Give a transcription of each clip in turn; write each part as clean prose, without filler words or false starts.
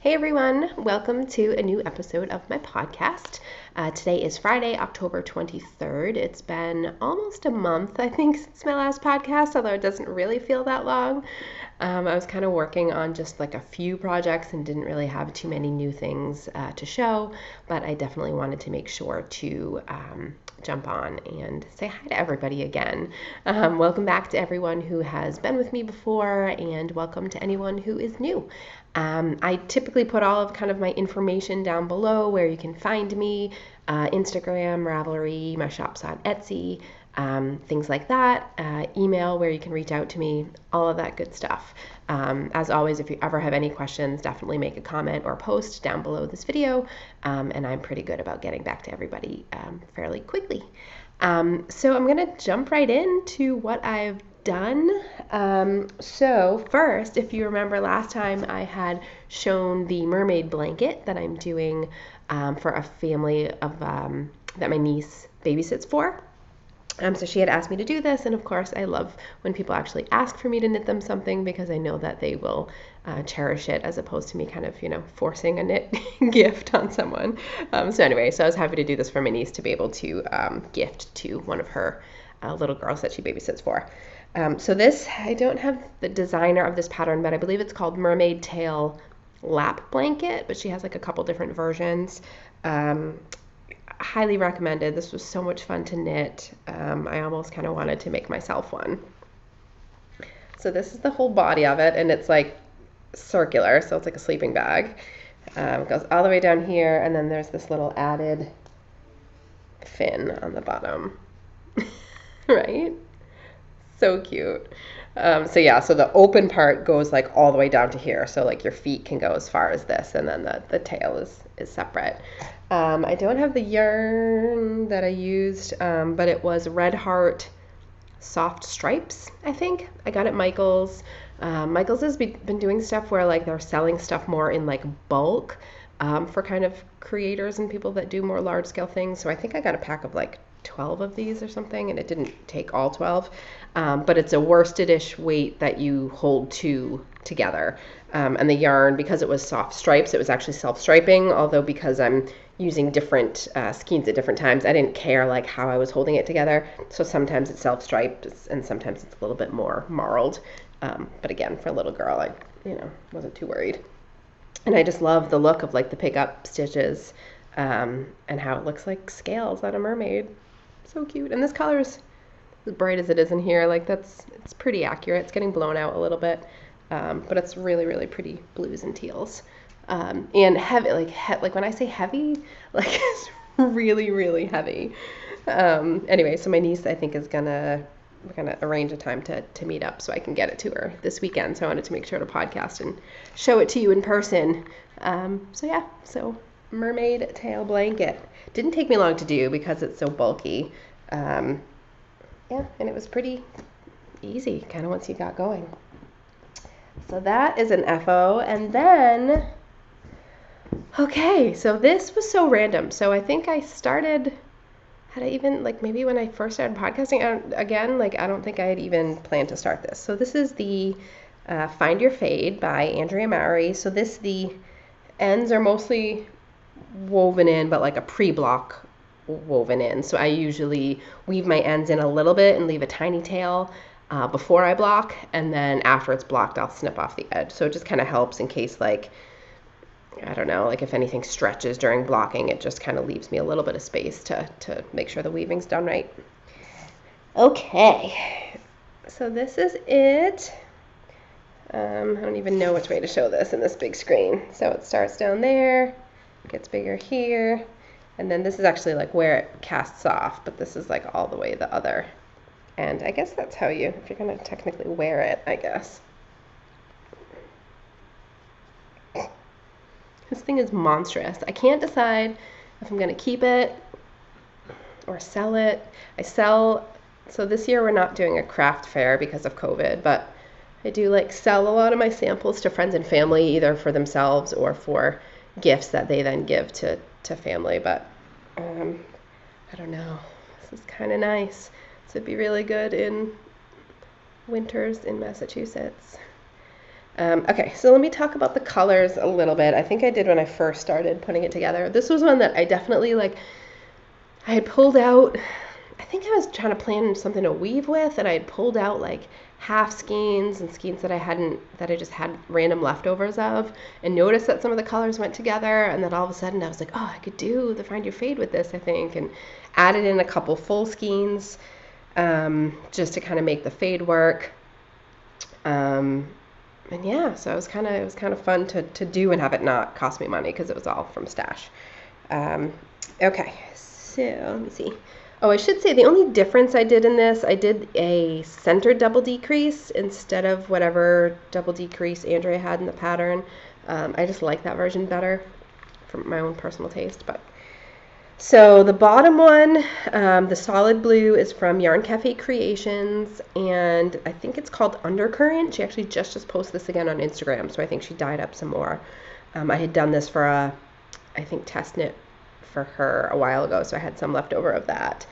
Hey everyone, welcome to a new episode of my podcast. Today is Friday, October 23rd. It's been almost a month, I think, since my last podcast, although it doesn't really feel that long. I was kind of working on just like a few projects and didn't really have too many new things to show, but I definitely wanted to make sure to jump on and say hi to everybody again. Welcome back to everyone who has been with me before, and welcome to anyone who is new. I typically put all of kind of my information down below where you can find me, Instagram, Ravelry, my shop's on Etsy, things like that, email where you can reach out to me, all of that good stuff. As always, if you ever have any questions, definitely make a comment or post down below this video, and I'm pretty good about getting back to everybody fairly quickly. So I'm going to jump right into what I've done. So first, if you remember last time, I had shown the Mermaid Blanket that I'm doing for a family of that my niece babysits for. So she had asked me to do this, and of course I love when people actually ask for me to knit them something, because I know that they will cherish it, as opposed to me kind of, forcing a knit gift on someone. So I was happy to do this for my niece to be able to gift to one of her little girls that she babysits for. So this, I don't have the designer of this pattern, but I believe it's called Mermaid Tail Lap Blanket, but she has like a couple different versions. Highly recommended. This was so much fun to knit. I almost kind of wanted to make myself one. So this is the whole body of it, and it's like circular, so it's like a sleeping bag. It goes all the way down here, and then there's this little added fin on the bottom. Right? So cute. So the open part goes like all the way down to here. So like your feet can go as far as this, and then the tail is separate. I don't have the yarn that I used, but it was Red Heart Soft Stripes, I think. I got it at Michael's. Michael's has been doing stuff where like they're selling stuff more in like bulk for kind of creators and people that do more large scale things. So I think I got a pack of like 12 of these or something, and it didn't take all 12, but it's a worsted-ish weight that you hold two together, and the yarn, because it was soft stripes, it was actually self-striping, although because I'm using different skeins at different times, I didn't care like how I was holding it together, so sometimes it's self-striped and sometimes it's a little bit more marled, but again, for a little girl, I wasn't too worried. And I just love the look of like the pickup stitches, and how it looks like scales on a mermaid. So cute. And this color is as bright as it is in here. Like it's pretty accurate. It's getting blown out a little bit, but it's really, really pretty blues and teals. And heavy, like when I say heavy, like it's really, really heavy. Anyway, so my niece, I think, we're gonna arrange a time to meet up so I can get it to her this weekend. So I wanted to make sure to podcast and show it to you in person. So Mermaid Tail Blanket. Didn't take me long to do because it's so bulky. And it was pretty easy kind of once you got going. So that is an FO. And then, okay, so this was so random. So I think I started, maybe when I first started podcasting again, I don't think I had even planned to start this. So this is the Find Your Fade by Andrea Mowry. So the ends are mostly woven in, but like a pre-block woven in. So I usually weave my ends in a little bit and leave a tiny tail before I block, and then after it's blocked, I'll snip off the edge. So it just kind of helps in case, like, I don't know, like if anything stretches during blocking, it just kind of leaves me a little bit of space to make sure the weaving's done right. Okay, so this is it. I don't even know which way to show this in this big screen. So it starts down there, gets bigger here, and then this is actually like where it casts off, but this is like all the way the other. And I guess that's how if you're gonna technically wear it, I guess. This thing is monstrous. I can't decide if I'm gonna keep it or sell it. So this year we're not doing a craft fair because of COVID, but I do sell a lot of my samples to friends and family, either for themselves or for gifts that they then give to family. But I don't know. This is kind of nice. This would be really good in winters in Massachusetts. Okay, so let me talk about the colors a little bit. I think I did when I first started putting it together. This was one that I definitely like, I had pulled out, I think I was trying to plan something to weave with, and I had pulled out like half skeins and skeins that I just had random leftovers of, and noticed that some of the colors went together, and then all of a sudden I was like, oh, I could do the Find Your Fade with this, I think, and added in a couple full skeins just to kind of make the fade work. And yeah, so it was kind of fun to do and have it not cost me money because it was all from stash. Okay, so let me see. Oh, I should say the only difference I did in this, I did a center double decrease instead of whatever double decrease Andrea had in the pattern. I just like that version better for my own personal taste. But so the bottom one, the solid blue, is from Yarn Cafe Creations, and I think it's called Undercurrent. She actually just posted this again on Instagram, so I think she dyed up some more. I had done this for a, I think, test knit for her a while ago, so I had some left over of that.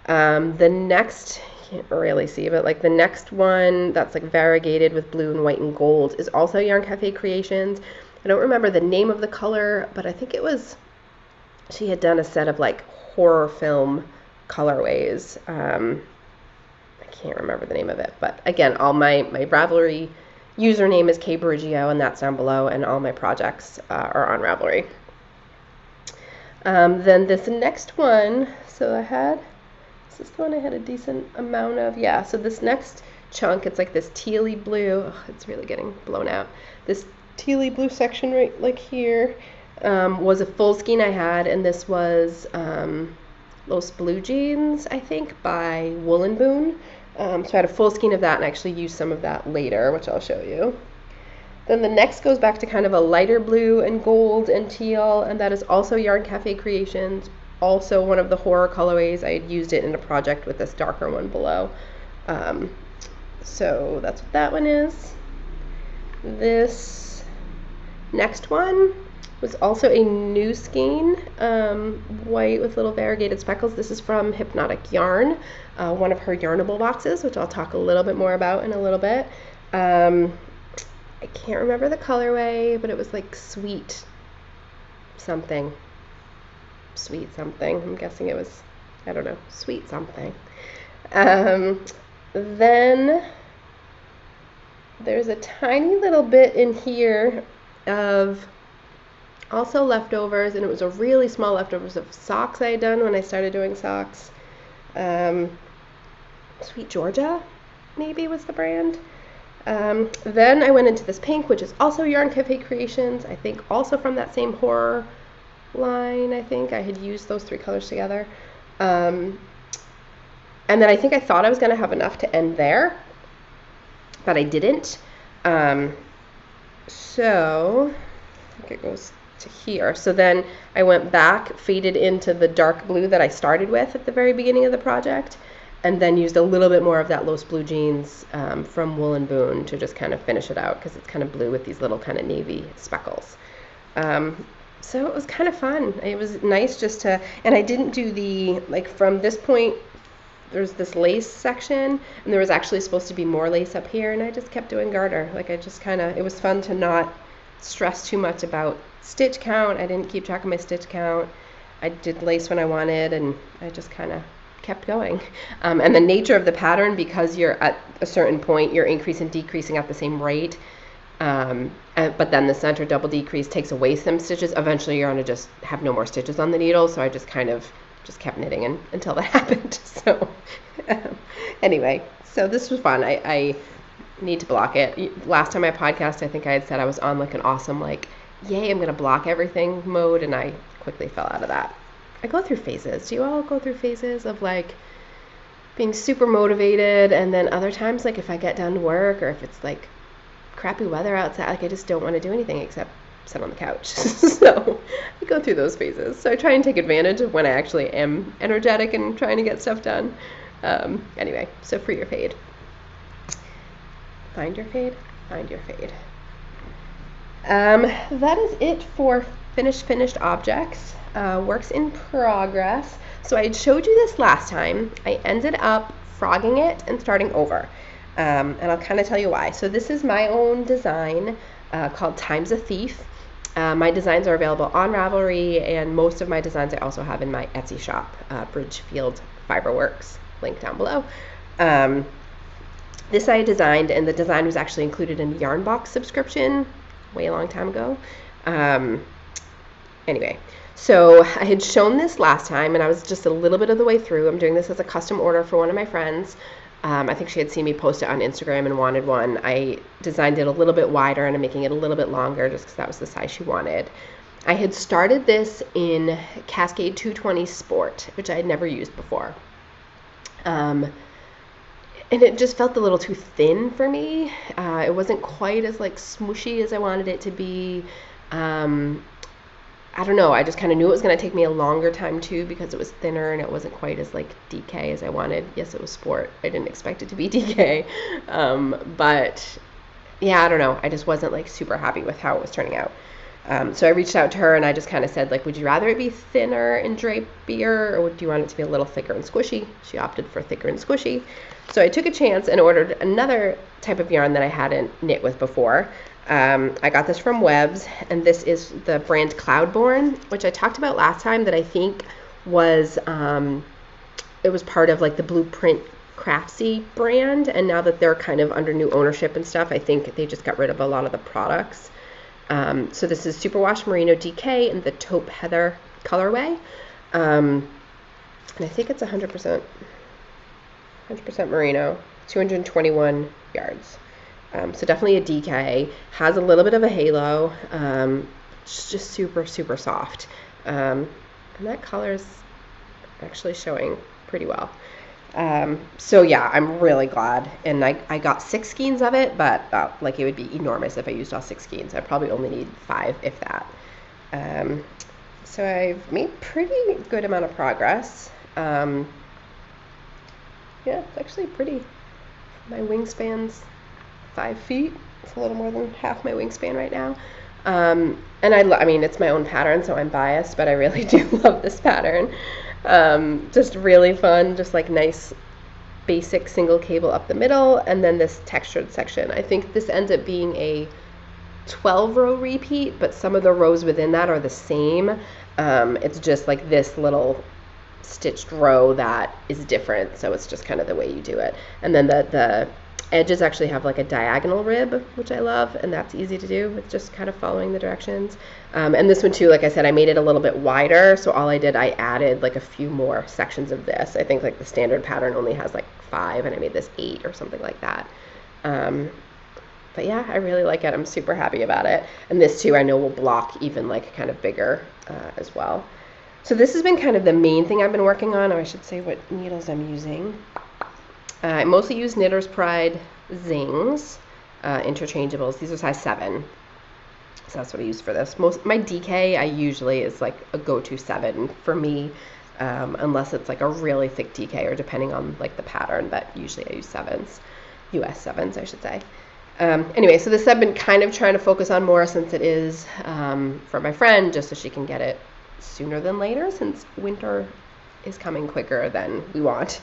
The next, you can't really see, but like the next one that's like variegated with blue and white and gold is also Yarn Cafe Creations. I don't remember the name of the color, but I think it was, she had done a set of like horror film colorways. I can't remember the name of it, but again, all my Ravelry username is kbrigio, and that's down below, and all my projects are on Ravelry. Then this next one, so is this the one I had a decent amount of? Yeah, so this next chunk, it's like this tealy blue, oh, it's really getting blown out. This tealy blue section right like here was a full skein I had, and this was Los Blue Jeans, I think, by Wool Boon. So I had a full skein of that, and I actually used some of that later, which I'll show you. Then the next goes back to kind of a lighter blue and gold and teal, and that is also Yarn Cafe Creations, also one of the horror colorways. I had used it in a project with this darker one below. So that's what that one is. This next one was also a new skein, white with little variegated speckles. This is from Hypnotic Yarn, one of her Yarnable boxes, which I'll talk a little bit more about in a little bit. I can't remember the colorway, but it was like sweet something. Sweet something. I'm guessing it was, I don't know, sweet something. Then there's a tiny little bit in here of also leftovers, and it was a really small leftovers of socks I had done when I started doing socks. Sweet Georgia, maybe, was the brand. Then I went into this pink, which is also Yarn Cafe Creations, I think also from that same horror line. I think I had used those three colors together. And then I think I thought I was going to have enough to end there, but I didn't. So I think it goes to here. So then I went back, faded into the dark blue that I started with at the very beginning of the project, and then used a little bit more of that Los Blue Jeans from Wool Boon to just kind of finish it out, because it's kind of blue with these little kind of navy speckles. So it was kind of fun. It was nice just to, and I didn't do the, like from this point, there's this lace section, and there was actually supposed to be more lace up here, and I just kept doing garter. Like I just kind of, it was fun to not stress too much about stitch count. I didn't keep track of my stitch count. I did lace when I wanted, and I just kind of kept going. And the nature of the pattern, because you're at a certain point, you're increasing and decreasing at the same rate, but then the center double decrease takes away some stitches. Eventually you're going to just have no more stitches on the needle, so I just kind of just kept knitting until that happened. So anyway, so this was fun. I need to block it. Last time I podcast, I think I had said I was on like an awesome, like, yay, I'm going to block everything mode, and I quickly fell out of that. I go through phases. Do you all go through phases of like being super motivated, and then other times, like if I get done to work, or if it's like crappy weather outside, like I just don't want to do anything except sit on the couch. So I go through those phases. So I try and take advantage of when I actually am energetic and trying to get stuff done. Anyway, so free your fade. Find your fade. Find your fade. That is it for finished objects. Works in progress. So I showed you this last time. I ended up frogging it and starting over. And I'll kind of tell you why. So this is my own design called Time's a Thief. My designs are available on Ravelry, and most of my designs I also have in my Etsy shop, Bridgefield Fiber Works, link down below. This I designed, and the design was actually included in the Yarn Box subscription way a long time ago. Anyway, so I had shown this last time, and I was just a little bit of the way through. I'm doing this as a custom order for one of my friends. I think she had seen me post it on Instagram and wanted one. I designed it a little bit wider, and I'm making it a little bit longer just because that was the size she wanted. I had started this in Cascade 220 Sport, which I had never used before. And it just felt a little too thin for me. It wasn't quite as like smooshy as I wanted it to be. I don't know, I just kind of knew it was going to take me a longer time too because it was thinner and it wasn't quite as like DK as I wanted. Yes, it was sport. I didn't expect it to be DK. But yeah, I don't know. I just wasn't like super happy with how it was turning out. So I reached out to her and I just kind of said, like, would you rather it be thinner and drapier, or do you want it to be a little thicker and squishy? She opted for thicker and squishy. So I took a chance and ordered another type of yarn that I hadn't knit with before. I got this from Webs, and this is the brand Cloudborn, which I talked about last time, that I think was, it was part of like the Blueprint Craftsy brand, and now that they're kind of under new ownership and stuff, I think they just got rid of a lot of the products. So this is Superwash Merino DK in the Taupe Heather colorway, and I think it's 100% merino, 221 yards. So definitely a DK, has a little bit of a halo, it's just super, super soft. And that color's actually showing pretty well. So yeah, I'm really glad. And I got 6 skeins of it, but like it would be enormous if I used all 6 skeins. I probably only need 5, if that. So I've made pretty good amount of progress. Yeah, it's actually pretty. My wingspan's 5 feet. It's a little more than half my wingspan right now. And I mean, it's my own pattern, so I'm biased, but I really do love this pattern. Just really fun, just like nice basic single cable up the middle, and then this textured section. I think this ends up being a 12-row repeat, but some of the rows within that are the same. It's just like this little stitched row that is different, so it's just kind of the way you do it. And then the edges actually have like a diagonal rib, which I love, and that's easy to do with just kind of following the directions. And this one too, like I said, I made it a little bit wider, so all I did, I added like a few more sections of this. I think like the standard pattern only has like 5, and I made this 8 or something like that. But yeah, I really like it. I'm super happy about it. And this too, I know will block even like kind of bigger as well. So this has been kind of the main thing I've been working on, or I should say what needles I'm using. I mostly use Knitter's Pride Zings, interchangeables. These are size 7, so that's what I use for this. My DK, I usually is like a go-to 7 for me, unless it's like a really thick DK, or depending on like the pattern, but usually I use 7s, US 7s, I should say. Anyway, so this I've been kind of trying to focus on more since it is for my friend, just so she can get it sooner than later, since winter is coming quicker than we want.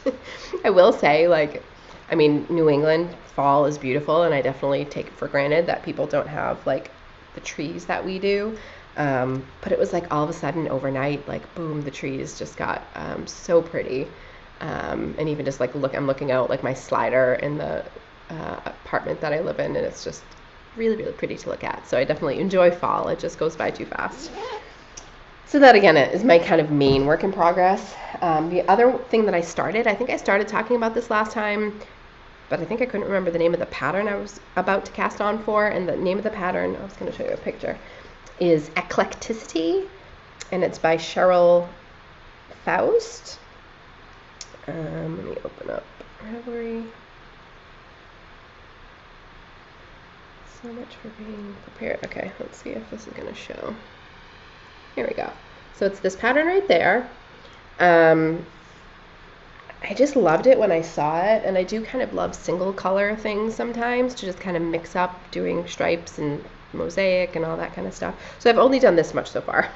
I will say, like, I mean, New England fall is beautiful, and I definitely take it for granted that people don't have like the trees that we do. But it was like all of a sudden overnight, like boom, the trees just got so pretty. And even just like I'm looking out like my slider in the apartment that I live in, and it's just really, really pretty to look at. So I definitely enjoy fall. It just goes by too fast. So that again is my kind of main work in progress. The other thing that I think I started talking about this last time, but I think I couldn't remember the name of the pattern I was about to cast on for, and the name of the pattern, I was going to show you a picture, is Eclecticity, and it's by Cheryl Faust. Let me open up Ravelry. So much for being prepared. Okay, let's see if this is going to show. Here we go. So it's this pattern right there. I just loved it when I saw it, and I do kind of love single color things sometimes, to just kind of mix up doing stripes and mosaic and all that kind of stuff. So I've only done this much so far.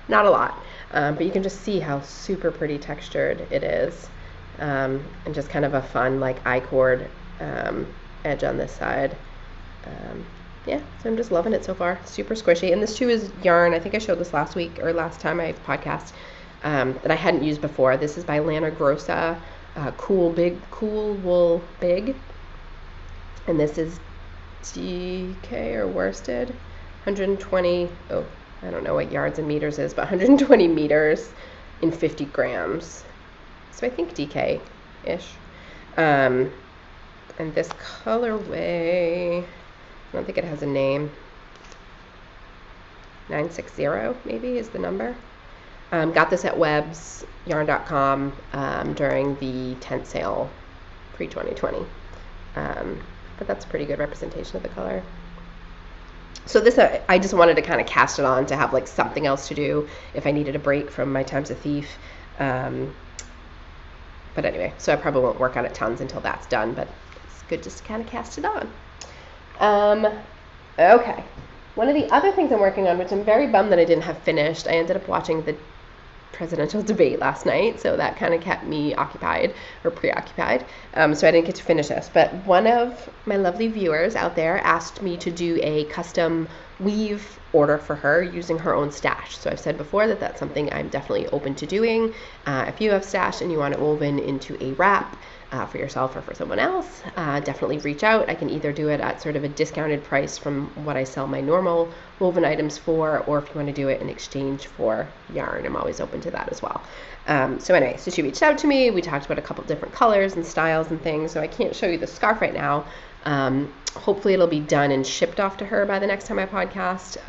Not a lot, but you can just see how super pretty textured it is, and just kind of a fun like I-cord edge on this side. Yeah, so I'm just loving it so far. Super squishy. And this too is yarn. I think I showed this last week or last time I podcast, that I hadn't used before. This is by Lana Grossa, Cool Wool Big. And this is DK or worsted. 120, oh, I don't know what yards and meters is, but 120 meters in 50 grams. So I think DK-ish. And this colorway, I don't think it has a name. 960 maybe is the number. Got this at websyarn.com during the tent sale pre-2020. But that's a pretty good representation of the color. So this, I just wanted to kind of cast it on to have like something else to do if I needed a break from my time as a thief. But anyway, so I probably won't work on it tons until that's done, but it's good just to kind of cast it on. Okay. One of the other things I'm working on, which I'm very bummed that I didn't have finished, I ended up watching the presidential debate last night, so that kind of kept me occupied or preoccupied. So I didn't get to finish this, but one of my lovely viewers out there asked me to do a custom weave order for her using her own stash. So I've said before that that's something I'm definitely open to doing. If you have stash and you want it woven into a wrap for yourself or for someone else, definitely reach out. I can either do it at sort of a discounted price from what I sell my normal woven items for, or if you want to do it in exchange for yarn, I'm always open to that as well. So anyway, so she reached out to me. We talked about a couple different colors and styles and things, so I can't show you the scarf right now. Hopefully it'll be done and shipped off to her by the next time I podcast.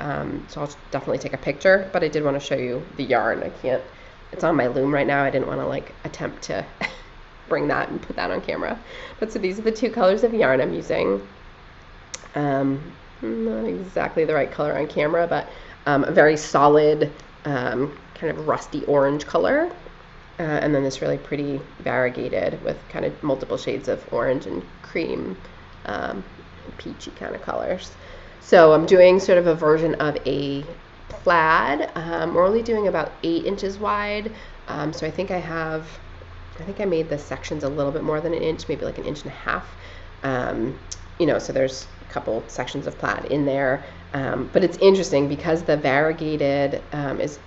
So I'll definitely take a picture, but I did want to show you the yarn. I can't, it's on my loom right now. I didn't want to like attempt to bring that and put that on camera. But so these are the two colors of yarn I'm using. Not exactly the right color on camera, but a very solid kind of rusty orange color. And then this really pretty variegated with kind of multiple shades of orange and cream, peachy kind of colors. So I'm doing sort of a version of a plaid. We're only doing about 8 inches wide. So I think I made the sections a little bit more than an inch, maybe like 1.5 inches. You know, so there's a couple sections of plaid in there. But it's interesting because the variegated is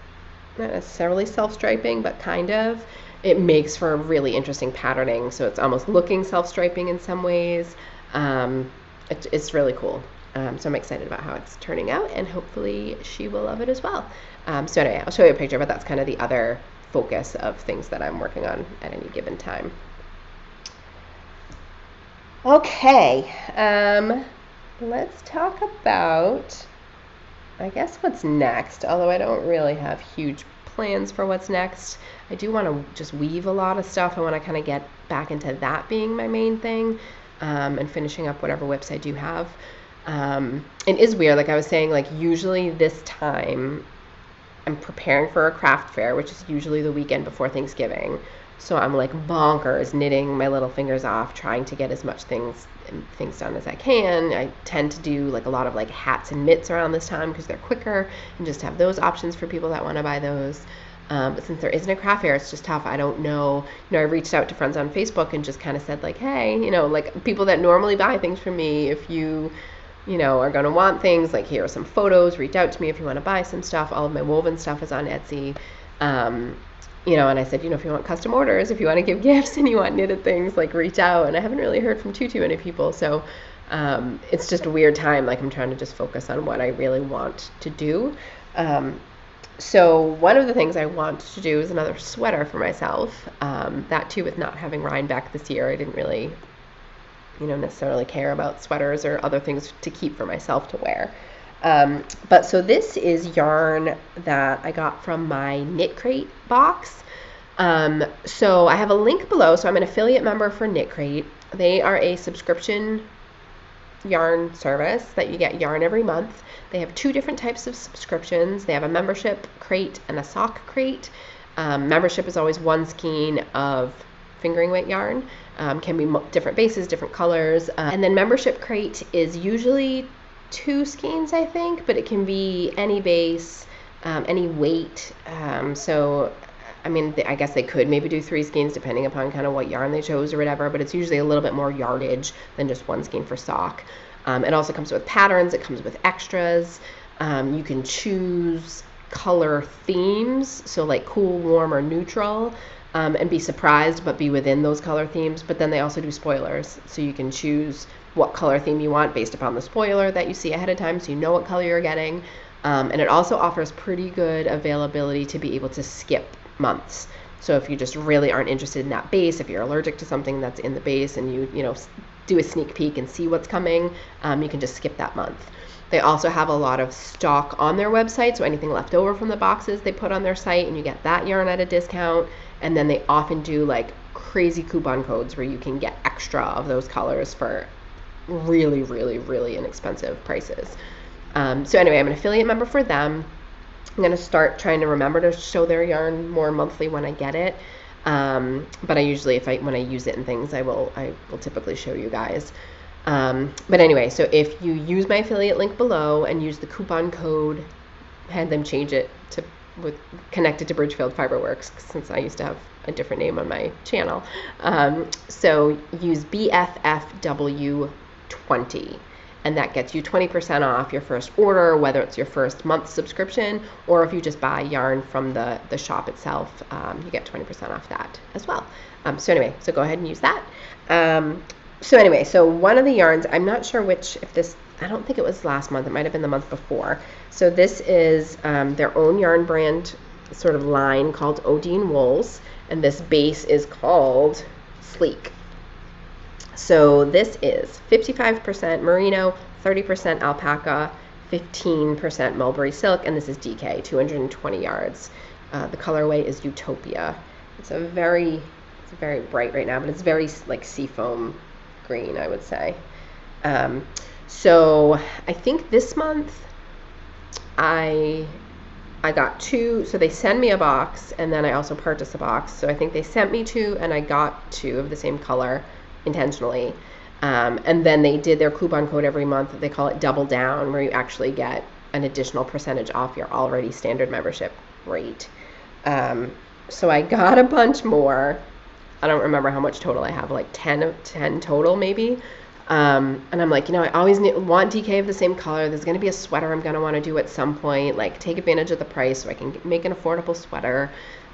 not necessarily self-striping, but kind of. It makes for a really interesting patterning. So it's almost looking self-striping in some ways. It's really cool. So I'm excited about how it's turning out, and hopefully she will love it as well. So anyway, I'll show you a picture, but that's kind of the other focus of things that I'm working on at any given time. Okay, let's talk about, I guess, what's next, although I don't really have huge plans for what's next. I do want to just weave a lot of stuff. I want to kind of get back into that being my main thing, and finishing up whatever whips I do have. It is weird, like I was saying, like usually this time I'm preparing for a craft fair, which is usually the weekend before Thanksgiving. So I'm like bonkers, knitting my little fingers off, trying to get as much things done as I can. I tend to do like a lot of like hats and mitts around this time because they're quicker and just have those options for people that want to buy those. But since there isn't a craft fair, it's just tough. I don't know. I reached out to friends on Facebook and just kind of said like, hey, like people that normally buy things from me, if you are going to want things, like here are some photos, reach out to me if you want to buy some stuff. All of my woven stuff is on Etsy. And I said, if you want custom orders, if you want to give gifts and you want knitted things, like reach out. And I haven't really heard from too many people. So it's just a weird time. Like I'm trying to just focus on what I really want to do. So one of the things I want to do is another sweater for myself. That too, with not having PreReinbeck this year, I didn't really necessarily care about sweaters or other things to keep for myself to wear. But so this is yarn that I got from my Knitcrate box. So I have a link below. So I'm an affiliate member for Knitcrate. They are a subscription yarn service that you get yarn every month. They have 2 different types of subscriptions. They have a membership crate and a sock crate. Membership is always 1 skein of fingering weight yarn. Can be different bases, different colors. And then membership crate is usually 2 skeins, I think, but it can be any base, any weight. So I mean, I guess they could maybe do 3 skeins depending upon kind of what yarn they chose or whatever, but it's usually a little bit more yardage than just 1 skein for sock. It also comes with patterns. It comes with extras. You can choose color themes, so like cool, warm, or neutral, and be surprised but be within those color themes. But then they also do spoilers, so you can choose what color theme you want based upon the spoiler that you see ahead of time, so you know what color you're getting. And it also offers pretty good availability to be able to skip months. So if you just really aren't interested in that base, if you're allergic to something that's in the base and you know, do a sneak peek and see what's coming, you can just skip that month. They also have a lot of stock on their website, so anything left over from the boxes they put on their site, and you get that yarn at a discount. And then they often do like crazy coupon codes where you can get extra of those colors for really, really, really inexpensive prices. So anyway, I'm an affiliate member for them. I'm going to start trying to remember to show their yarn more monthly when I get it. But I usually, when I use it in things, I will typically show you guys. But anyway, so if you use my affiliate link below and use the coupon code, had them change it to connected to Bridgefield Fiber Works, since I used to have a different name on my channel. So use BFFW20. And that gets you 20% off your first order, whether it's your first month subscription or if you just buy yarn from the shop itself, you get 20% off that as well. So anyway, so go ahead and use that. So anyway, so one of the yarns, I'm not sure which, I don't think it was last month, it might have been the month before. So this is their own yarn brand sort of line called Odin Wools, and this base is called Sleek. So this is 55% merino, 30% alpaca, 15% mulberry silk, and this is DK, 220 yards. The colorway is Utopia. It's very bright right now, but it's very like seafoam green, I would say. So I think this month I got 2, so they send me a box, and then I also purchased a box. So I think they sent me 2, and I got 2 of the same color intentionally. And then they did their coupon code every month. They call it Double Down, where you actually get an additional percentage off your already standard membership rate. So I got a bunch more. I don't remember how much total I have, like 10 total maybe. And I'm like, I always want DK of the same color. There's going to be a sweater I'm going to want to do at some point, like take advantage of the price so I can make an affordable sweater.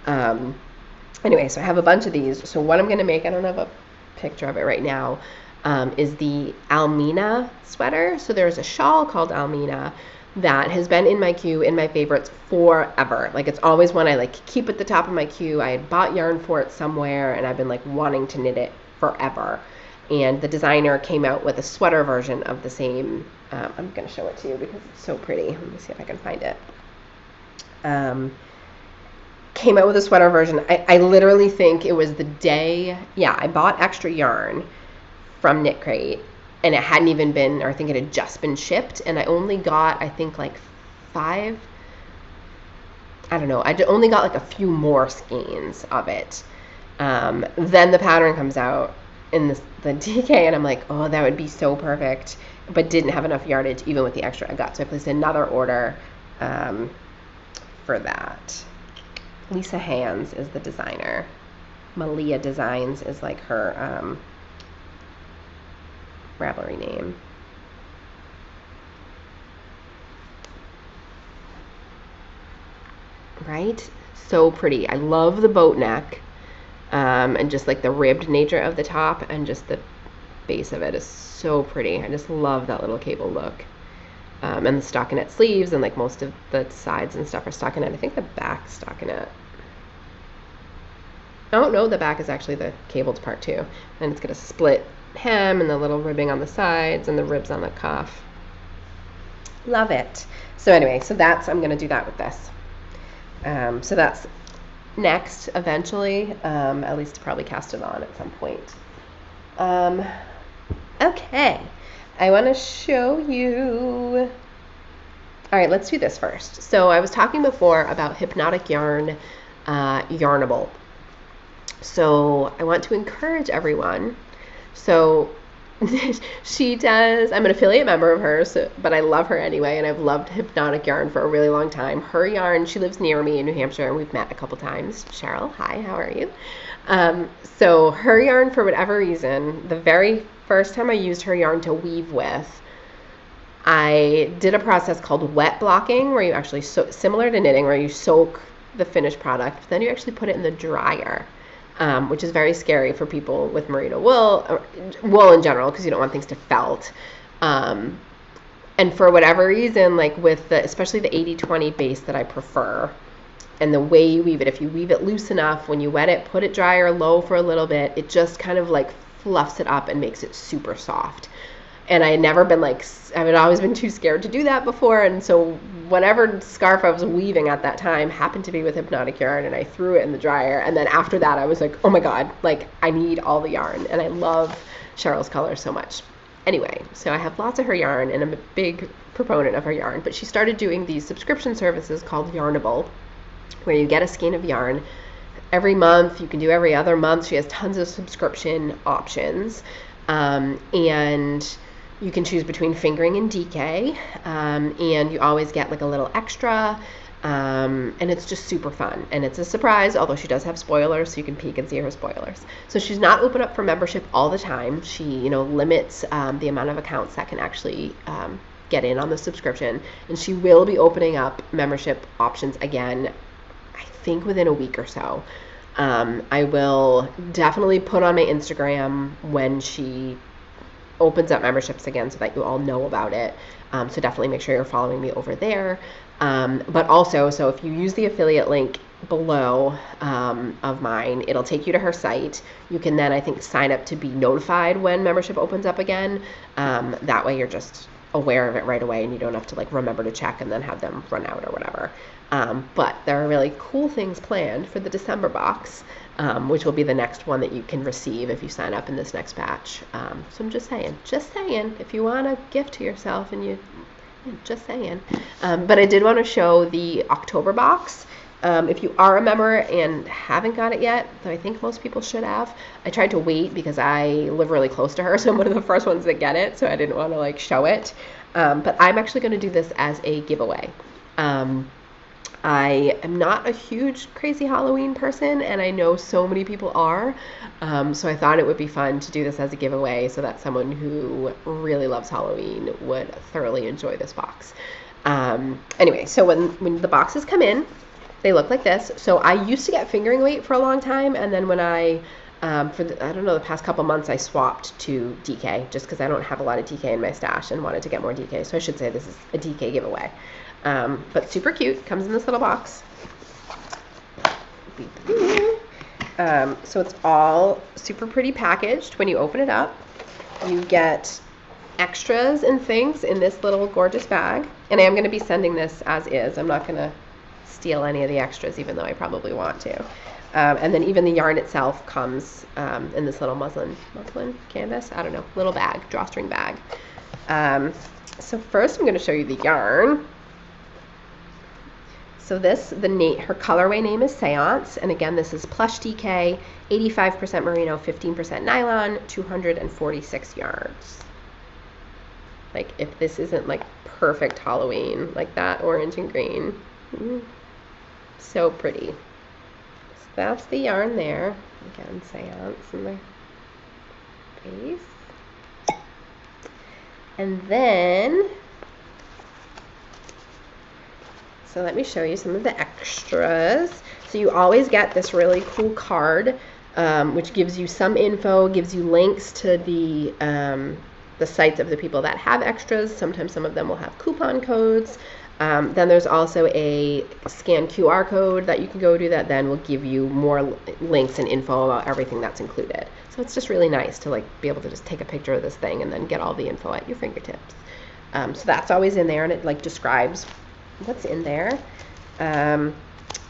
Anyway, so I have a bunch of these. So what I'm going to make, I don't have a picture of it right now, is the Almeena sweater. So there's a shawl called Almeena that has been in my queue, in my favorites forever. Like it's always one I like keep at the top of my queue. I had bought yarn for it somewhere and I've been like wanting to knit it forever. And the designer came out with a sweater version of the same. I'm going to show it to you because it's so pretty. Let me see if I can find it. Came out with a sweater version. I literally think it was the day, I bought extra yarn from Knitcrate, and it hadn't even been, or I think it had just been shipped, and I only got, I think, like 5, I don't know, I only got like a few more skeins of it. Then the pattern comes out in the DK, and I'm like, oh, that would be so perfect, but didn't have enough yardage even with the extra I got, so I placed another order for that. Lisa Hands is the designer. Malia Designs is like her Ravelry name. Right? So pretty. I love the boat neck, and just like the ribbed nature of the top, and just the base of it is so pretty. I just love that little cable look. And the stockinette sleeves, and like most of the sides and stuff are stockinette. I think the back's stockinette. Oh no, the back is actually the cabled part too. And it's got a split hem and the little ribbing on the sides and the ribs on the cuff. Love it. So anyway, so I'm going to do that with this. So that's next eventually, at least to probably cast it on at some point. Okay. I want to show you. All right, let's do this first. So I was talking before about Hypnotic Yarn, Yarnable. So I want to encourage everyone. So She does. I'm an affiliate member of hers, but I love her anyway, and I've loved Hypnotic Yarn for a really long time. Her yarn, she lives near me in New Hampshire, and we've met a couple times. Cheryl, hi, how are you? So her yarn, for whatever reason, the very first time I used her yarn to weave with, I did a process called wet blocking, where you actually, similar to knitting, where you soak the finished product, but then you actually put it in the dryer. Which is very scary for people with merino wool, or wool in general, because you don't want things to felt. And for whatever reason, like with especially the 80-20 base that I prefer, and the way you weave it, if you weave it loose enough, when you wet it, put it dry or low for a little bit, it just kind of like fluffs it up and makes it super soft. And I had never been I had always been too scared to do that before, and so whatever scarf I was weaving at that time happened to be with Hypnotic Yarn, and I threw it in the dryer, and then after that I was like, oh my god, like I need all the yarn, and I love Cheryl's color so much. Anyway, so I have lots of her yarn, and I'm a big proponent of her yarn, but she started doing these subscription services called Yarnable, where you get a skein of yarn every month. You can do every other month. She has tons of subscription options, and you can choose between fingering and DK, and you always get like a little extra, and it's just super fun. And it's a surprise, although she does have spoilers, so you can peek and see her spoilers. So she's not open up for membership all the time. She, limits the amount of accounts that can actually get in on the subscription, and she will be opening up membership options again, I think within a week or so. I will definitely put on my Instagram when she opens up memberships again, so that you all know about it. So definitely make sure you're following me over there. But also, so if you use the affiliate link below of mine, it'll take you to her site. You can then, I think, sign up to be notified when membership opens up again. That way you're just aware of it right away, and you don't have to remember to check and then have them run out or whatever. But there are really cool things planned for the December box, which will be the next one that you can receive if you sign up in this next batch. So I'm just saying, if you want a gift to yourself, and just saying. But I did want to show the October box. If you are a member and haven't got it yet, though I think most people should have, I tried to wait because I live really close to her, so I'm one of the first ones that get it, so I didn't want to show it. But I'm actually going to do this as a giveaway. I am not a huge crazy Halloween person, and I know so many people are, so I thought it would be fun to do this as a giveaway so that someone who really loves Halloween would thoroughly enjoy this box. Anyway, so when the boxes come in, they look like this. So I used to get fingering weight for a long time, and then when I don't know, the past couple months I swapped to DK, just because I don't have a lot of DK in my stash and wanted to get more DK, so I should say this is a DK giveaway. But super cute, comes in this little box. So it's all super pretty packaged. When you open it up, you get extras and things in this little gorgeous bag, and I am going to be sending this as is. I'm not going to steal any of the extras, even though I probably want to. And then even the yarn itself comes in this little muslin canvas, I don't know, little bag, drawstring bag. So first I'm going to show you the yarn. So her colorway name is Seance, and again, this is plush DK, 85% merino, 15% nylon, 246 yards. If this isn't perfect Halloween, that orange and green, so pretty. So that's the yarn there. Again, Seance in the base. And then, so let me show you some of the extras. So you always get this really cool card, which gives you some info, gives you links to the sites of the people that have extras. Sometimes some of them will have coupon codes. Then there's also a scan QR code that you can go to that then will give you more links and info about everything that's included. So it's just really nice to be able to just take a picture of this thing and then get all the info at your fingertips. So that's always in there, and it describes what's in there.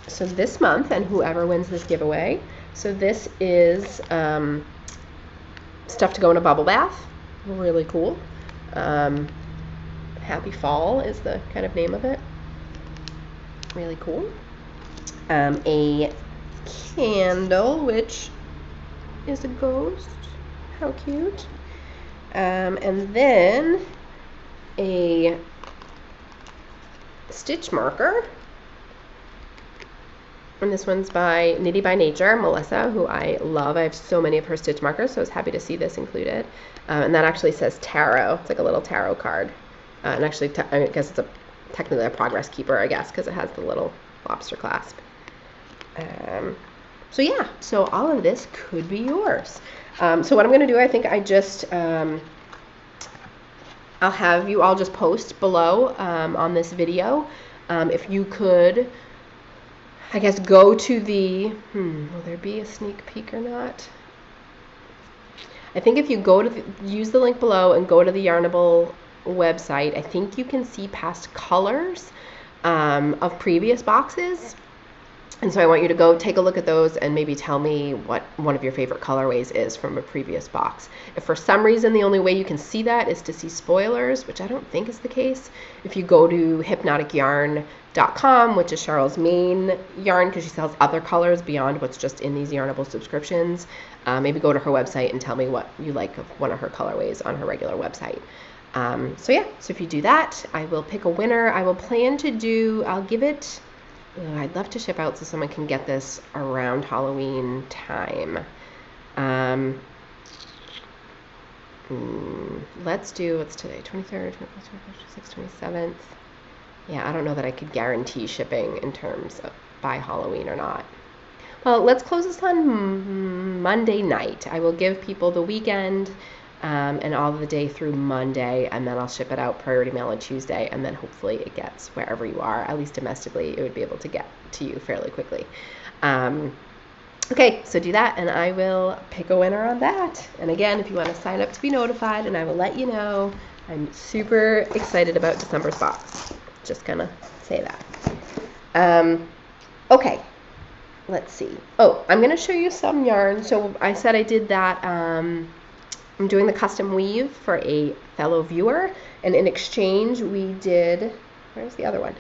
So this month, and whoever wins this giveaway, so this is stuff to go in a bubble bath. Really cool. Happy Fall is the kind of name of it. Really cool. A candle, which is a ghost. How cute. And then a stitch marker. And this one's by Knitty by Nature, Melissa, who I love. I have so many of her stitch markers, so I was happy to see this included. And that actually says tarot. It's like a little tarot card. And actually, I guess it's technically a progress keeper, I guess, because it has the little lobster clasp. So yeah, so all of this could be yours. So what I'm going to do, I think I just, I'll have you all just post below on this video. If you could, I guess, go to the, will there be a sneak peek or not? I think if you go to use the link below and go to the Yarnable website, I think you can see past colors of previous boxes. And so I want you to go take a look at those and maybe tell me what one of your favorite colorways is from a previous box. If for some reason the only way you can see that is to see spoilers, which I don't think is the case, if you go to hypnoticyarn.com, which is Cheryl's main yarn because she sells other colors beyond what's just in these Yarnable subscriptions, maybe go to her website and tell me what you like of one of her colorways on her regular website. So yeah, so if you do that, I will pick a winner. I will plan to do, I'll give it, I'd love to ship out so someone can get this around Halloween time. Let's do, what's today, 23rd, 24th, 26th, 27th. Yeah, I don't know that I could guarantee shipping in terms of by Halloween or not. Well, let's close this on Monday night. I will give people the weekend and all of the day through Monday, and then I'll ship it out priority mail on Tuesday, and then hopefully it gets wherever you are, at least domestically, it would be able to get to you fairly quickly. Okay, so do that, and I will pick a winner on that. And again, if you want to sign up to be notified, and I will let you know. I'm super excited about December's box. Just gonna say that. Okay, let's see. Oh, I'm gonna show you some yarn. So I said I did that. I'm doing the custom weave for a fellow viewer, and in exchange we did, where's the other one?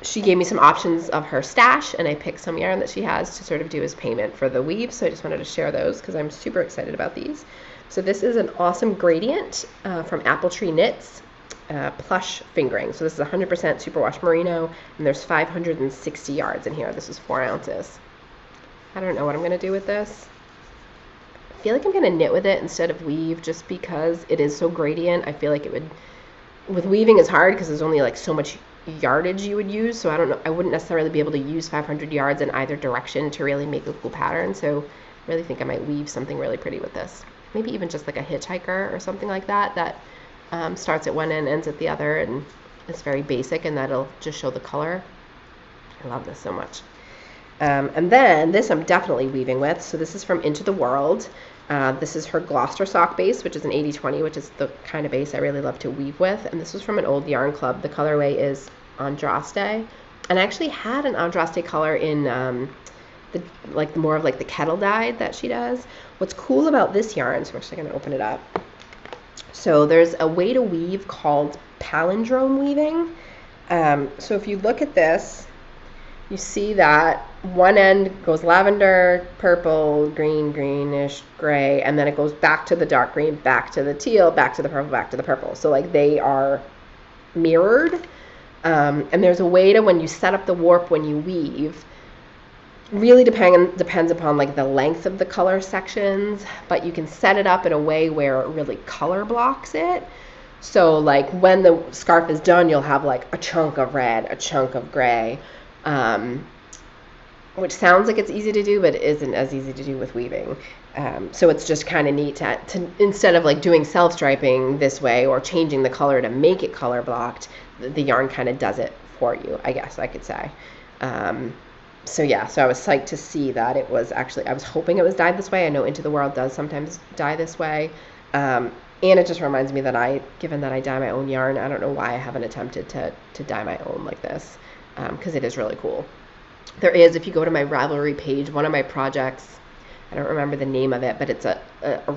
She gave me some options of her stash, and I picked some yarn that she has to sort of do as payment for the weave, so I just wanted to share those because I'm super excited about these. So this is an awesome gradient from Apple Tree Knits, plush fingering. So this is 100% superwash merino, and there's 560 yards in here. This is 4 ounces. I don't know what I'm going to do with this. I feel like I'm going to knit with it instead of weave just because it is so gradient. I feel like it would, with weaving it's hard because there's only like so much yardage you would use, so I don't know, I wouldn't necessarily be able to use 500 yards in either direction to really make a cool pattern, so I really think I might weave something really pretty with this. Maybe even just like a hitchhiker or something like that, that starts at one end, ends at the other, and it's very basic, and that'll just show the color. I love this so much. And then this I'm definitely weaving with, so this is from Into the World. This is her Gloucester sock base, which is an 80/20, which is the kind of base I really love to weave with. And this was from an old yarn club. The colorway is Andraste. And I actually had an Andraste color in more of like the kettle dyed that she does. What's cool about this yarn, so I'm actually going to open it up. So there's a way to weave called palindrome weaving. So if you look at this, you see that one end goes lavender, purple, green, greenish, gray, and then it goes back to the dark green, back to the teal, back to the purple, back to the purple. So like they are mirrored. And there's a way to, when you set up the warp when you weave, really depends upon like the length of the color sections, but you can set it up in a way where it really color blocks it. So like when the scarf is done, you'll have like a chunk of red, a chunk of gray, which sounds like it's easy to do, but it isn't as easy to do with weaving. So it's just kind of neat to instead of like doing self-striping this way or changing the color to make it color blocked, the yarn kind of does it for you, I guess I could say. So yeah, so I was psyched to see that it was actually, I was hoping it was dyed this way. I know Into the World does sometimes dye this way. And it just reminds me that given that I dye my own yarn, I don't know why I haven't attempted to dye my own like this, because it is really cool. There is, if you go to my Ravelry page, one of my projects, I don't remember the name of it, but it's a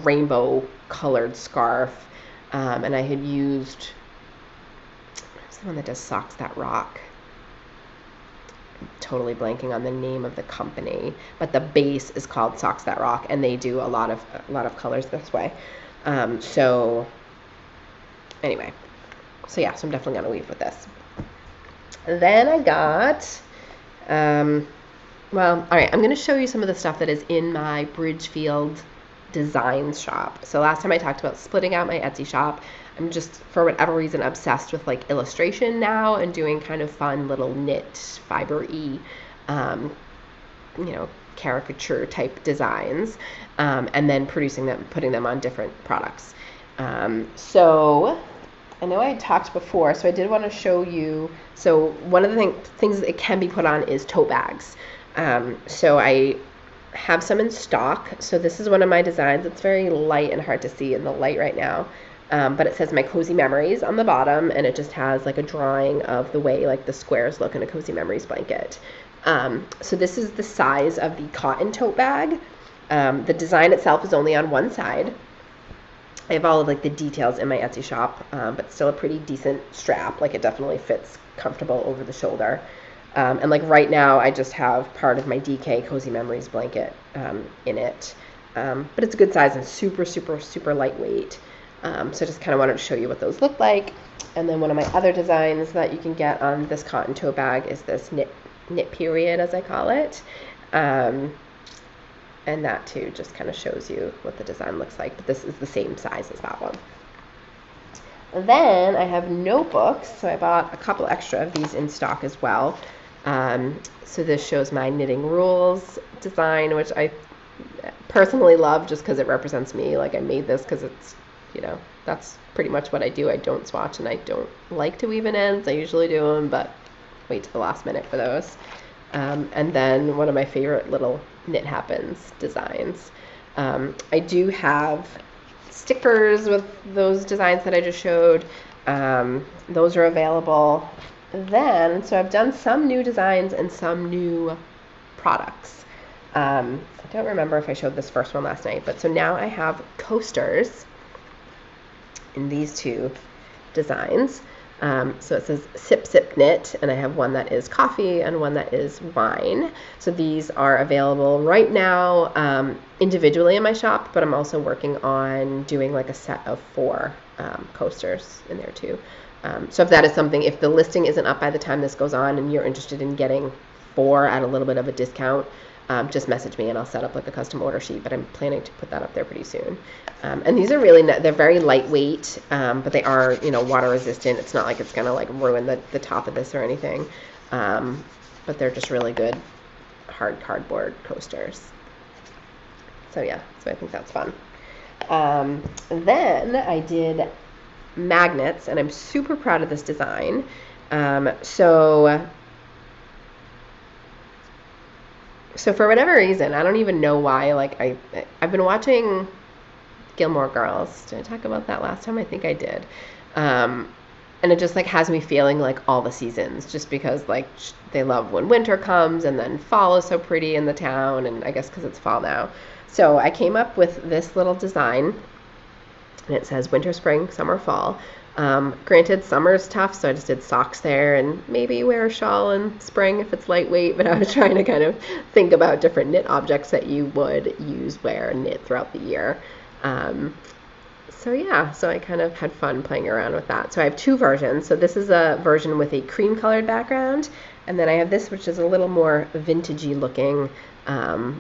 rainbow colored scarf. And I had used, what's the one that does Socks That Rock? I'm totally blanking on the name of the company, but the base is called Socks That Rock, and they do a lot of colors this way. So anyway, so yeah, so I'm definitely gonna weave with this. Then I got, well, all right, I'm gonna show you some of the stuff that is in my Bridgefield Designs shop. So last time I talked about splitting out my Etsy shop. I'm just, for whatever reason, obsessed with like illustration now and doing kind of fun little knit fiber-y, caricature type designs, and then producing them, putting them on different products. So I know I had talked before, so I did want to show you. So one of the things that it can be put on is tote bags. So I have some in stock. So this is one of my designs. It's very light and hard to see in the light right now. But it says My Cozy Memories on the bottom, and it just has like a drawing of the way like the squares look in a Cozy Memories blanket. So this is the size of the cotton tote bag. The design itself is only on one side. I have all of like the details in my Etsy shop, but still a pretty decent strap. Like it definitely fits comfortable over the shoulder. And like right now I just have part of my DK Cozy Memories blanket in it. But it's a good size and super, super, super lightweight. So I just kind of wanted to show you what those look like. And then one of my other designs that you can get on this cotton tote bag is this knit period, as I call it. And that too just kind of shows you what the design looks like, but this is the same size as that one. Then I have notebooks, so I bought a couple extra of these in stock as well. So this shows my knitting rules design, which I personally love just because it represents me. Like I made this because it's, that's pretty much what I do. I don't swatch and I don't like to weave in ends. I usually do them, but wait to the last minute for those. And then one of my favorite little Knit Happens designs. I do have stickers with those designs that I just showed. Those are available. Then, so I've done some new designs and some new products. I don't remember if I showed this first one last night, but so now I have coasters in these two designs. So it says Sip Sip Knit, and I have one that is coffee and one that is wine. So these are available right now individually in my shop, but I'm also working on doing like a set of 4 coasters in there too. So if that is something, if the listing isn't up by the time this goes on and you're interested in getting 4 at a little bit of a discount, just message me and I'll set up like a custom order sheet, but I'm planning to put that up there pretty soon. And these are really, they're very lightweight, but they are, water resistant. It's not like it's gonna like ruin the top of this or anything. But they're just really good hard cardboard coasters. So yeah, so I think that's fun. Then I did magnets, and I'm super proud of this design. So for whatever reason, I don't even know why, like I've been watching Gilmore Girls. Did I talk about that last time? I think I did. And it just like has me feeling like all the seasons, just because like they love when winter comes, and then fall is so pretty in the town, and I guess because it's fall now. So I came up with this little design, and it says winter, spring, summer, fall. Granted, summer's tough, so I just did socks there, and maybe wear a shawl in spring if it's lightweight, but I was trying to kind of think about different knit objects that you would use, wear, and knit throughout the year. So yeah, so I kind of had fun playing around with that. So I have 2 versions. So this is a version with a cream colored background, and then I have this, which is a little more vintagey looking,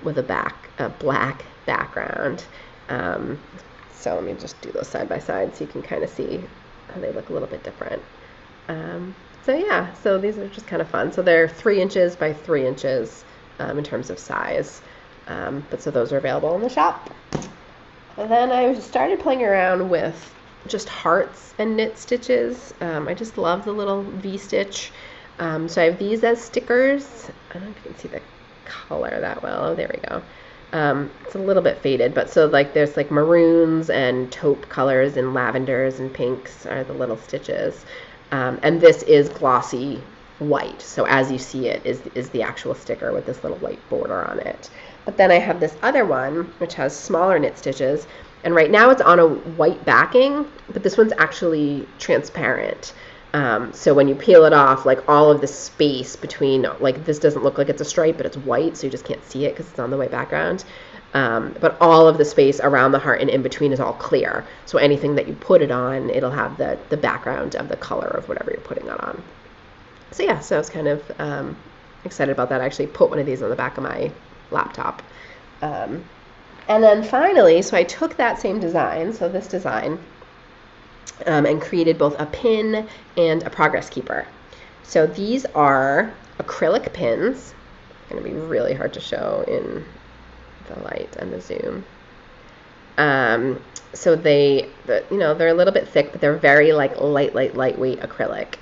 with a black background. So let me just do those side by side so you can kind of see how they look a little bit different. So yeah, so these are just kind of fun. So they're 3 inches by 3 inches in terms of size. But so those are available in the shop. And then I started playing around with just hearts and knit stitches. I just love the little V-stitch. So I have these as stickers. I don't know if you can see the color that well. Oh, there we go. It's a little bit faded, but so like there's like maroons and taupe colors and lavenders and pinks are the little stitches. And this is glossy white. So as you see it is the actual sticker with this little white border on it. But then I have this other one, which has smaller knit stitches. And right now it's on a white backing, but this one's actually transparent. So when you peel it off, like all of the space between, like this doesn't look like it's a stripe, but it's white, so you just can't see it because it's on the white background. but all of the space around the heart and in between is all clear. So anything that you put it on, it'll have the background of the color of whatever you're putting it on. So yeah, so I was kind of excited about that. I actually put one of these on the back of my laptop. And then finally, so I took that same design, so this design, and created both a pin and a progress keeper. So these are acrylic pins. It's going to be really hard to show in the light and the zoom. So they're a little bit thick, but they're very like lightweight acrylic.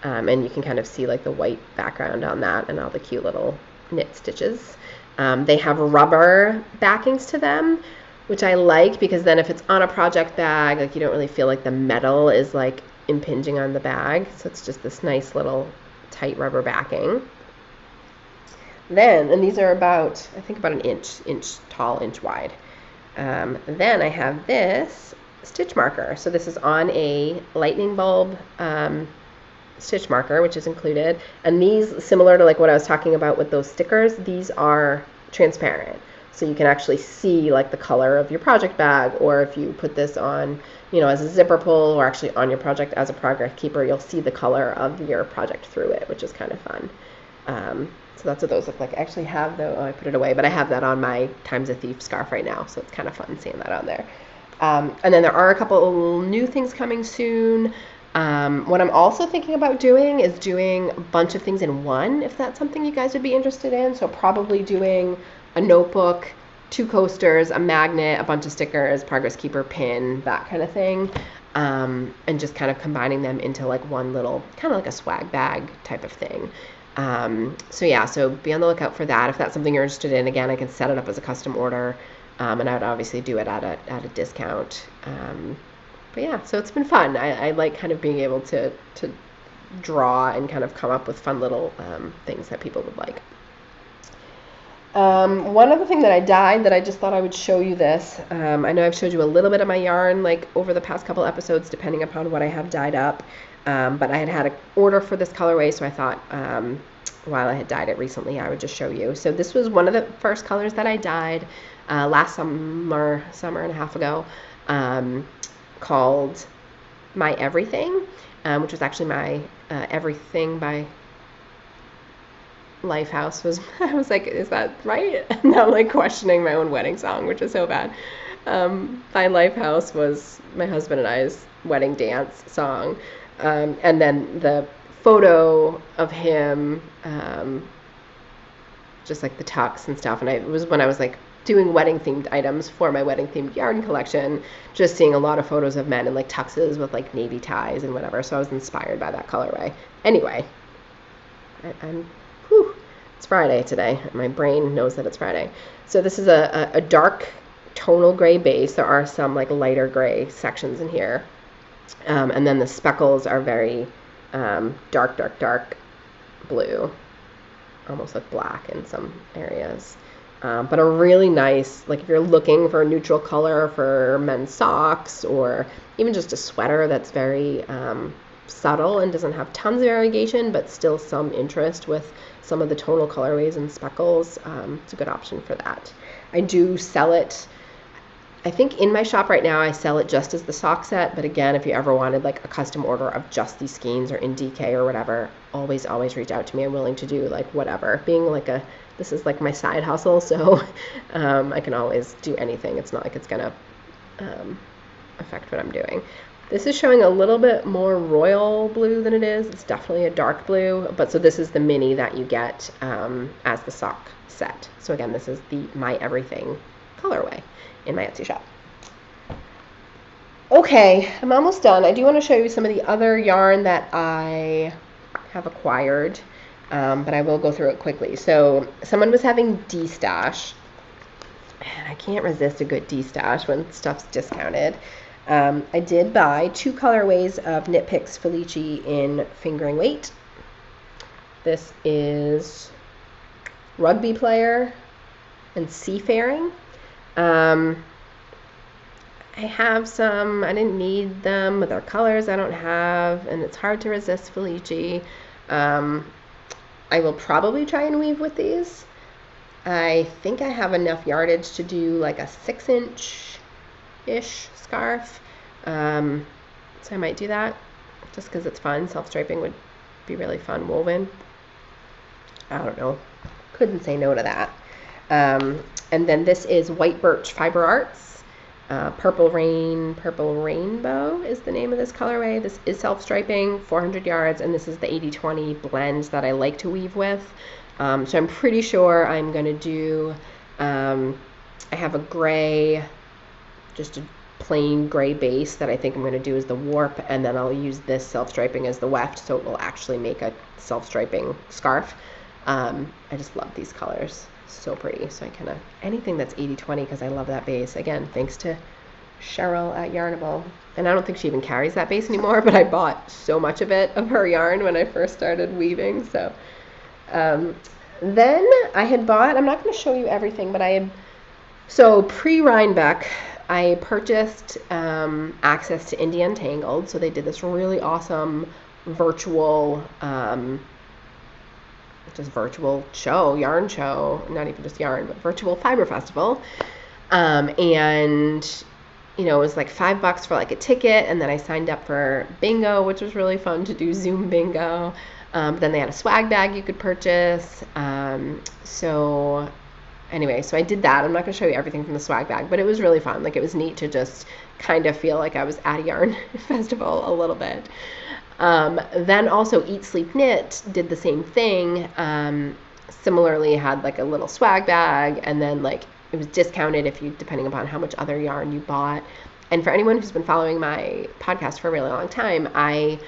And you can kind of see like the white background on that and all the cute little knit stitches. They have rubber backings to them, which I like because then if it's on a project bag, like you don't really feel like the metal is like impinging on the bag. So it's just this nice little tight rubber backing. Then, and these are about, I think about an inch tall, inch wide. Then I have this stitch marker. So this is on a lightning bulb stitch marker, which is included. And these, similar to like what I was talking about with those stickers, these are transparent. So you can actually see like the color of your project bag, or if you put this on, as a zipper pull or actually on your project as a progress keeper, you'll see the color of your project through it, which is kind of fun. So that's what those look like. I actually have I put it away, but I have that on my Time's a Thief scarf right now, so it's kind of fun seeing that on there. And then there are a couple new things coming soon. What I'm also thinking about doing is doing a bunch of things in one, if that's something you guys would be interested in. So probably doing a notebook, 2 coasters, a magnet, a bunch of stickers, progress keeper, pin, that kind of thing. And just kind of combining them into like one little, kind of like a swag bag type of thing. So yeah, so be on the lookout for that. If that's something you're interested in, again, I can set it up as a custom order. And I would obviously do it at a discount. But yeah, so it's been fun. I like kind of being able to draw and kind of come up with fun little things that people would like. One other thing that I dyed that I just thought I would show you this. I know I've showed you a little bit of my yarn like over the past couple episodes, depending upon what I have dyed up. But I had an order for this colorway, so I thought while I had dyed it recently, I would just show you. So this was one of the first colors that I dyed last summer and a half ago, called My Everything, which was actually my Everything by Lifehouse was. I was like, is that right? And now I'm like questioning my own wedding song, which is so bad. By Lifehouse was my husband and I's wedding dance song. And then the photo of him, just like the tux and stuff. And it was when I was like doing wedding themed items for my wedding themed yarn collection, just seeing a lot of photos of men in like tuxes with like navy ties and whatever. So I was inspired by that colorway. Anyway, it's Friday today. My brain knows that it's Friday. So this is a dark tonal gray base. There are some like lighter gray sections in here. And then the speckles are very dark blue, almost like black in some areas. But a really nice, like if you're looking for a neutral color for men's socks, or even just a sweater that's very subtle and doesn't have tons of variegation, but still some interest with some of the tonal colorways and speckles, it's a good option for that. I do sell it. I think in my shop right now I sell it just as the sock set, but again, if you ever wanted like a custom order of just these skeins or in DK or whatever, always reach out to me. I'm willing to do like whatever. Being like this is like my side hustle, so I can always do anything. It's not like it's gonna affect what I'm doing. This is showing a little bit more royal blue than it is. It's definitely a dark blue, but so this is the mini that you get as the sock set. So again, this is the My Everything colorway in my Etsy shop. Okay, I'm almost done. I do want to show you some of the other yarn that I have acquired, but I will go through it quickly. So someone was having D-stash, and I can't resist a good D-stash when stuff's discounted. I did buy 2 colorways of Knit Picks Felici in fingering weight. This is Rugby Player and Seafaring. I have some, I didn't need them, but they're colors I don't have, and it's hard to resist Felici. I will probably try and weave with these. I think I have enough yardage to do like a 6-inch-ish scarf. So I might do that just because it's fun. Self-striping would be really fun woven. I don't know. Couldn't say no to that. And then this is White Birch Fiber Arts. Purple Rainbow is the name of this colorway. This is self-striping, 400 yards, and this is the 80-20 blend that I like to weave with. So I'm pretty sure I'm going to do, I have a gray, just a plain gray base that I think I'm going to do as the warp, and then I'll use this self-striping as the weft, so it will actually make a self-striping scarf. I just love these colors. So pretty. So I kind of, anything that's 80-20, because I love that base. Again, thanks to Cheryl at Yarnable. And I don't think she even carries that base anymore, but I bought so much of her yarn when I first started weaving. So then I had bought, I'm not going to show you everything, but so PreReinbeck, I purchased access to Indie Untangled. So they did this really awesome virtual show, yarn show, not even just yarn, but virtual fiber festival. And it was like $5 for like a ticket, and then I signed up for bingo, which was really fun to do Zoom bingo. Then they had a swag bag you could purchase. So anyway, so I did that. I'm not going to show you everything from the swag bag, but it was really fun. Like, it was neat to just kind of feel like I was at a yarn festival a little bit. Then also Eat Sleep Knit did the same thing. Similarly had like a little swag bag, and then like it was discounted depending upon how much other yarn you bought. And for anyone who's been following my podcast for a really long time, I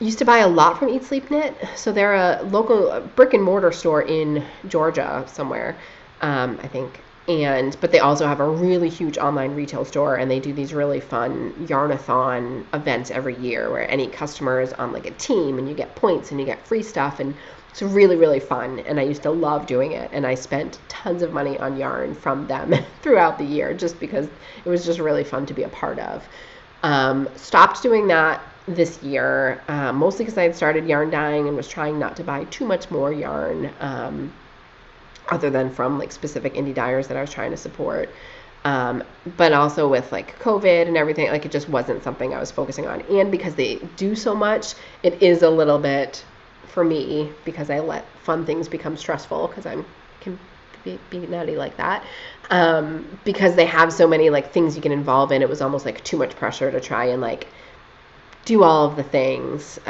used to buy a lot from Eat Sleep Knit. So they're a local brick and mortar store in Georgia somewhere, I think. But they also have a really huge online retail store, and they do these really fun yarn-a-thon events every year where any customer is on like a team, and you get points and you get free stuff, and it's really, really fun. And I used to love doing it, and I spent tons of money on yarn from them throughout the year just because it was just really fun to be a part of. Stopped doing that this year, mostly because I had started yarn dyeing and was trying not to buy too much more yarn, other than from like specific indie dyers that I was trying to support. But also with like COVID and everything, like it just wasn't something I was focusing on. And because they do so much, it is a little bit for me, because I let fun things become stressful, because I can be nutty like that. Because they have so many like things you can involve in, it was almost like too much pressure to try and like do all of the things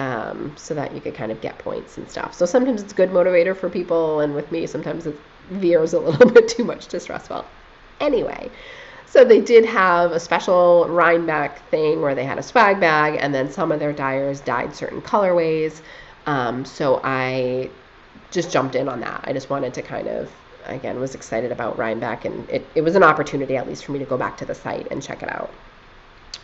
so that you could kind of get points and stuff. So sometimes it's a good motivator for people, and with me sometimes it veers a little bit too much to stressful. Anyway, so they did have a special Reinbeck thing where they had a swag bag, and then some of their dyers dyed certain colorways. So I just jumped in on that. I just wanted to kind of, again, was excited about Reinbeck, and it was an opportunity at least for me to go back to the site and check it out.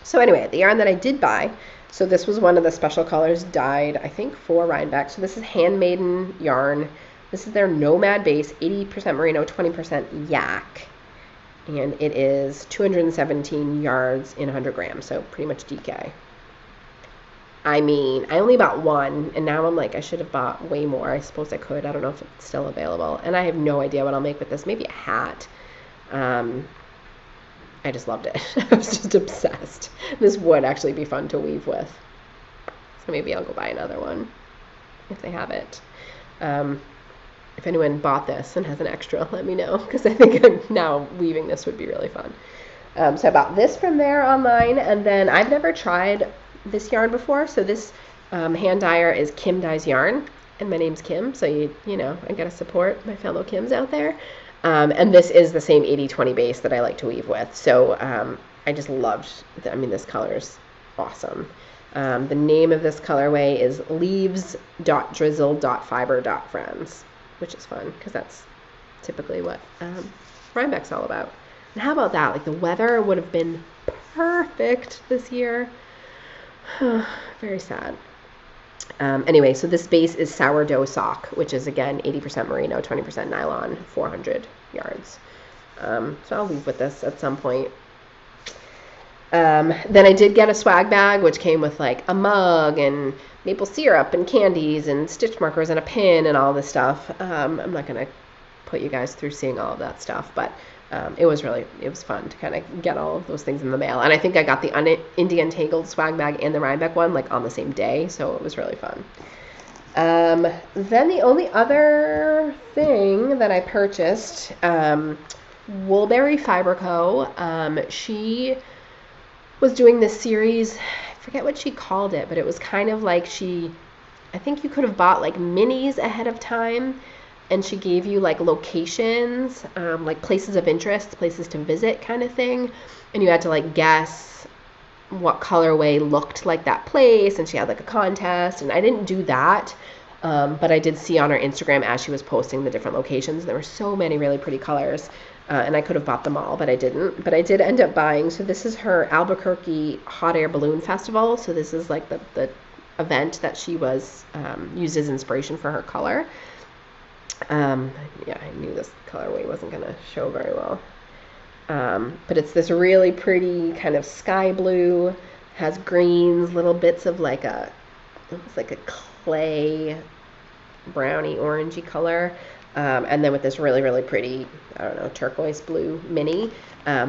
So anyway, the yarn that I did buy, so this was one of the special colors dyed, I think, for Reinbeck. So this is Handmaiden yarn. This is their Nomad base, 80% merino, 20% yak. And it is 217 yards in 100 grams, so pretty much DK. I mean, I only bought one, and now I'm like, I should have bought way more. I suppose I could. I don't know if it's still available. And I have no idea what I'll make with this. Maybe a hat. I just loved it. I was just obsessed. This would actually be fun to weave with. So maybe I'll go buy another one if they have it. If anyone bought this and has an extra, let me know, because I think now weaving this would be really fun. So I bought this from there online, and then I've never tried this yarn before. So this hand dyer is Kim Dyes Yarn, and my name's Kim, so you know, I gotta support my fellow Kims out there. And this is the same 80-20 base that I like to weave with. So I just loved, this color is awesome. The name of this colorway is leaves.drizzle.fiber.friends, which is fun because that's typically what Reinbeck's all about. And how about that? Like, the weather would have been perfect this year. Very sad. Anyway, so this base is Sourdough Sock, which is, again, 80% merino, 20% nylon, 400 yards. So I'll weave with this at some point. Then I did get a swag bag, which came with, like, a mug and maple syrup and candies and stitch markers and a pin and all this stuff. I'm not going to put you guys through seeing all of that stuff, but it was fun to kind of get all of those things in the mail. And I think I got the Indian Tangled swag bag and the Rhinebeck one like on the same day, so it was really fun. Then the only other thing that I purchased, Woolberry Fiber Co. She was doing this series, I forget what she called it, but it was kind of like I think you could have bought like minis ahead of time, and she gave you like locations, like places of interest, places to visit kind of thing, and you had to like guess what colorway looked like that place, and she had like a contest, and I didn't do that, but I did see on her Instagram as she was posting the different locations, there were so many really pretty colors, and I could have bought them all, but I didn't. But I did end up buying, so this is her Albuquerque Hot Air Balloon Festival, so this is like the event that she was used as inspiration for her color. Yeah, I knew this colorway wasn't going to show very well. But it's this really pretty kind of sky blue, has greens, little bits of like almost like a clay browny orangey color, and then with this really, really pretty, I don't know, turquoise blue mini.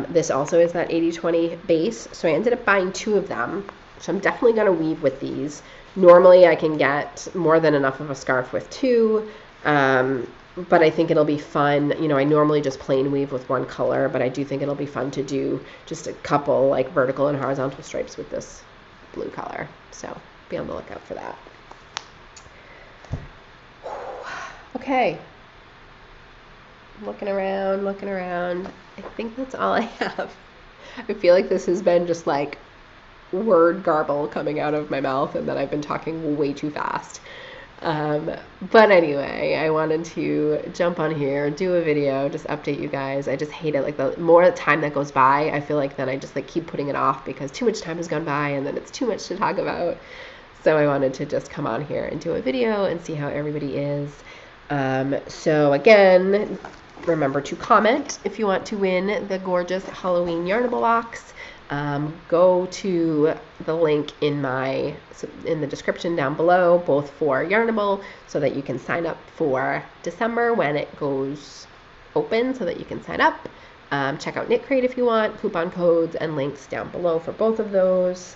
This also is that 80/20 base, so I ended up buying 2 of them, so I'm definitely going to weave with these. Normally I can get more than enough of a scarf with 2, but I think it'll be fun. You know, I normally just plain weave with 1 color, but I do think it'll be fun to do just a couple like vertical and horizontal stripes with this blue color. So be on the lookout for that. Okay. Looking around. I think that's all I have. I feel like this has been just like word garble coming out of my mouth, and that I've been talking way too fast. But anyway, I wanted to jump on here, do a video, just update you guys. I just hate it. Like, the more time that goes by, I feel like then I just like keep putting it off because too much time has gone by and then it's too much to talk about. So I wanted to just come on here and do a video and see how everybody is. So again, remember to comment if you want to win the gorgeous Halloween Yarnable box. Go to the link in the description down below, both for Yarnable, so that you can sign up for December when it goes open, so that you can sign up. Check out Knitcrate if you want, coupon codes and links down below for both of those.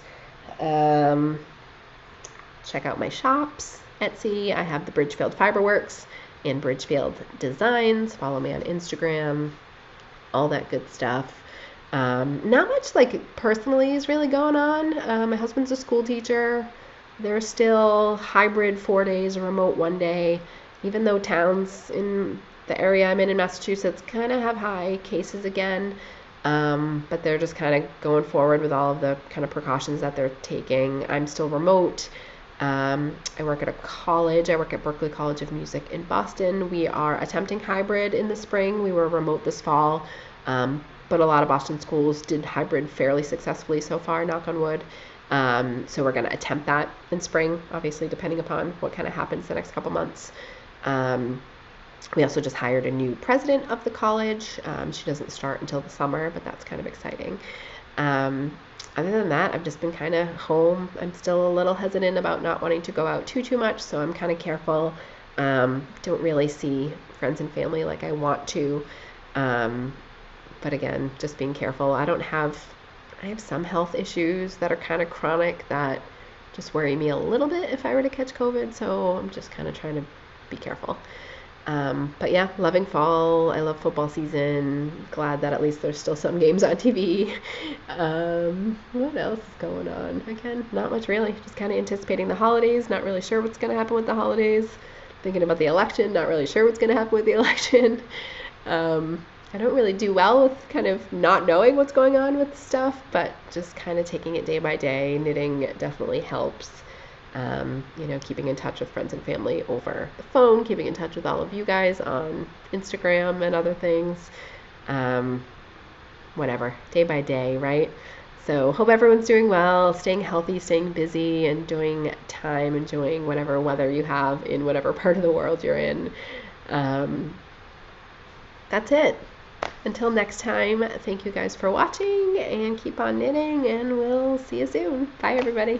Check out my shops, Etsy. I have the Bridgefield Fiberworks and Bridgefield Designs. Follow me on Instagram, all that good stuff. Not much like personally is really going on. My husband's a school teacher. There's still hybrid 4 days, remote 1 day, even though towns in the area I'm in Massachusetts kind of have high cases again. But they're just kind of going forward with all of the kind of precautions that they're taking. I'm still remote. I work at a college. I work at Berklee College of Music in Boston. We are attempting hybrid in the spring. We were remote this fall. But a lot of Boston schools did hybrid fairly successfully so far, knock on wood. So we're going to attempt that in spring, obviously, depending upon what kind of happens the next couple months. We also just hired a new president of the college. She doesn't start until the summer, but that's kind of exciting. Other than that, I've just been kind of home. I'm still a little hesitant about not wanting to go out too much, so I'm kind of careful. Don't really see friends and family like I want to. But again, just being careful. I have some health issues that are kind of chronic that just worry me a little bit if I were to catch COVID, so I'm just kind of trying to be careful. But yeah, loving fall. I love football season. Glad that at least there's still some games on TV. What else is going on? Again, not much really. Just kind of anticipating the holidays. Not really sure what's going to happen with the holidays. Thinking about the election. Not really sure what's going to happen with the election. I don't really do well with kind of not knowing what's going on with stuff, but just kind of taking it day by day. Knitting definitely helps. Keeping in touch with friends and family over the phone, keeping in touch with all of you guys on Instagram and other things. Whatever, day by day, right? So hope everyone's doing well, staying healthy, staying busy, enjoying time, enjoying whatever weather you have in whatever part of the world you're in. That's it. Until next time, thank you guys for watching, and keep on knitting, and we'll see you soon. Bye, everybody.